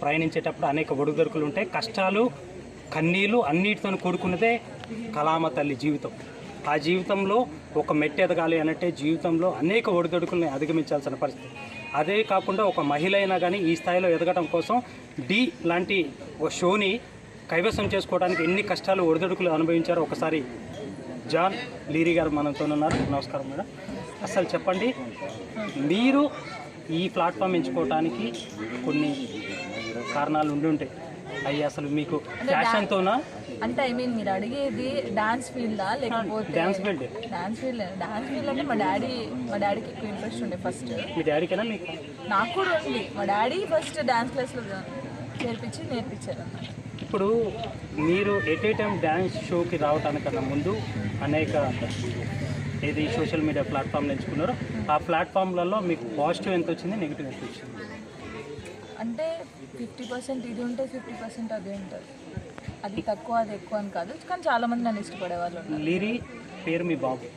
ప్రయాణించేటప్పుడు అనేక ఒడిదుడుకులు ఉంటాయి, కష్టాలు కన్నీళ్ళు అన్నిటితో కూడుకున్నదే కళామ తల్లి జీవితం. ఆ జీవితంలో ఒక మెట్టు ఎదగాలి అనంటే జీవితంలో అనేక ఒడిదుడుకుల్ని అధిగమించాల్సిన పరిస్థితి. అదే కాకుండా ఒక మహిళ అయినా కానీ ఈ స్థాయిలో ఎదగడం కోసం డి లాంటి ఒక షోని కైవసం చేసుకోవడానికి ఎన్ని కష్టాలు ఒడిదుడుకులు అనుభవించారో ఒకసారి జాన్ లీరీ గారు మనతో ఉన్నారు. నమస్కారం మేడం. అసలు చెప్పండి, మీరు ఈ ప్లాట్ఫామ్ ఎంచుకోవడానికి కొన్ని కారణాలు ఉండి ఉంటాయి, అవి అసలు మీకు ఫ్యాషన్తోనా అంటే ఐ మీన్ మీరు అడిగేది డాన్స్ ఫీల్డా లేకపోతే డాన్స్ ఫీల్డ్? డాన్స్ ఫీల్డ్ అంటే మా డాడీకి ఎక్కువ ఇంట్రెస్ట్ ఉండే ఫస్ట్. మీ డాడీకేనా మీకు? నాకు కూడా ఉంది. మా డాడీ ఫస్ట్ డాన్స్ క్లాస్లో నేర్పించారు అన్నమాట. ఇప్పుడు మీరు ఎట్ ఏ టైం డ్యాన్స్ షోకి రావడానికన్నా ముందు అనేక ఏది సోషల్ మీడియా ప్లాట్ఫామ్లు ఎంచుకున్నారో ఆ ప్లాట్ఫామ్లలో మీకు పాజిటివ్ ఎంత వచ్చింది, నెగిటివ్ ఎంత వచ్చింది? అంటే 50% ఇది ఉంటుంది, 50% అది ఉంటుంది. అది తక్కువ అది ఎక్కువ అని కాదు, కానీ చాలామంది నన్ను ఇష్టపడే వాళ్ళు ఉన్నారు. లీరీ పేరు మీ బాబు,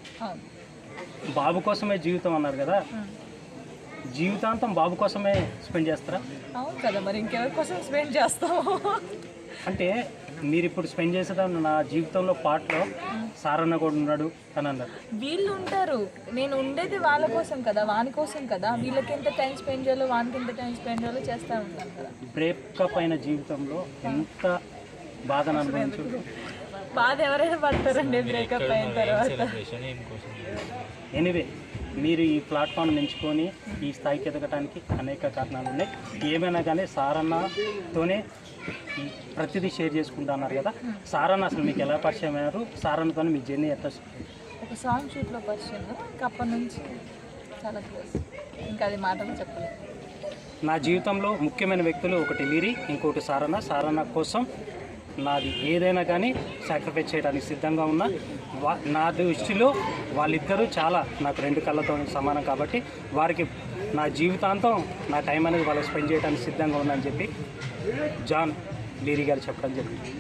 బాబు కోసమే జీవితం అన్నారు కదా, జీవితాంతం బాబు కోసమే స్పెండ్ చేస్తారా? అవును కదా, మరి ఇంకెవరి కోసం స్పెండ్ చేస్తాము? అంటే మీరు ఇప్పుడు స్పెండ్ చేసేదాన్ని నా జీవితంలో పాటలో సారన్న కూడా ఉన్నాడు అని అన్నారు. వీళ్ళు ఉంటారు, నేను ఉండేది వాళ్ళ కోసం కదా, వాని కోసం కదా. వీళ్ళకి ఎంత టైం స్పెండ్ చేయాలో వానికి ఎంత టైం స్పెండ్ చేయాలో చేస్తూ ఉంటాను కదా. బ్రేకప్ అయిన జీవితంలో ఎంత బాధను అనుభవించు? బాధ ఎవరైనా పడతారండి బ్రేకప్ అయిన తర్వాత. ఎనీవే, మీరు ఈ ప్లాట్ఫామ్ ఎంచుకొని ఈ స్థాయికి ఎదగడానికి అనేక కారణాలు ఉన్నాయి. ఏమైనా కానీ సారన్నతోనే ప్రతిదీ షేర్ చేసుకుంటా అన్నారు కదా, సారన్న అసలు మీకు ఎలా పరిచయం అయ్యారు? సారన్నతో మీ జర్నీ ఎట్లా? ఒక సాంగ్ షూట్లో పరిచయం, ఇంకా అప్పటి నుంచి చాలా క్లోజ్, ఇంకా అది మాటలు చెప్పలేదు. నా జీవితంలో ముఖ్యమైన వ్యక్తులు ఒకటి లీరీ, ఇంకోటి సారన్న. సారన్న కోసం నాది ఏదైనా కానీ సాక్రిఫైస్ చేయడానికి సిద్ధంగా ఉన్నా. నా దృష్టిలో వాళ్ళిద్దరూ చాలా నాకు రెండు కళ్ళతో సమానం కాబట్టి వారికి నా జీవితాంతం నా టైం అనేది వాళ్ళకి స్పెండ్ చేయడానికి సిద్ధంగా ఉందని చెప్పి జాన్ లీరీ గారు చెప్పడం జరిగింది.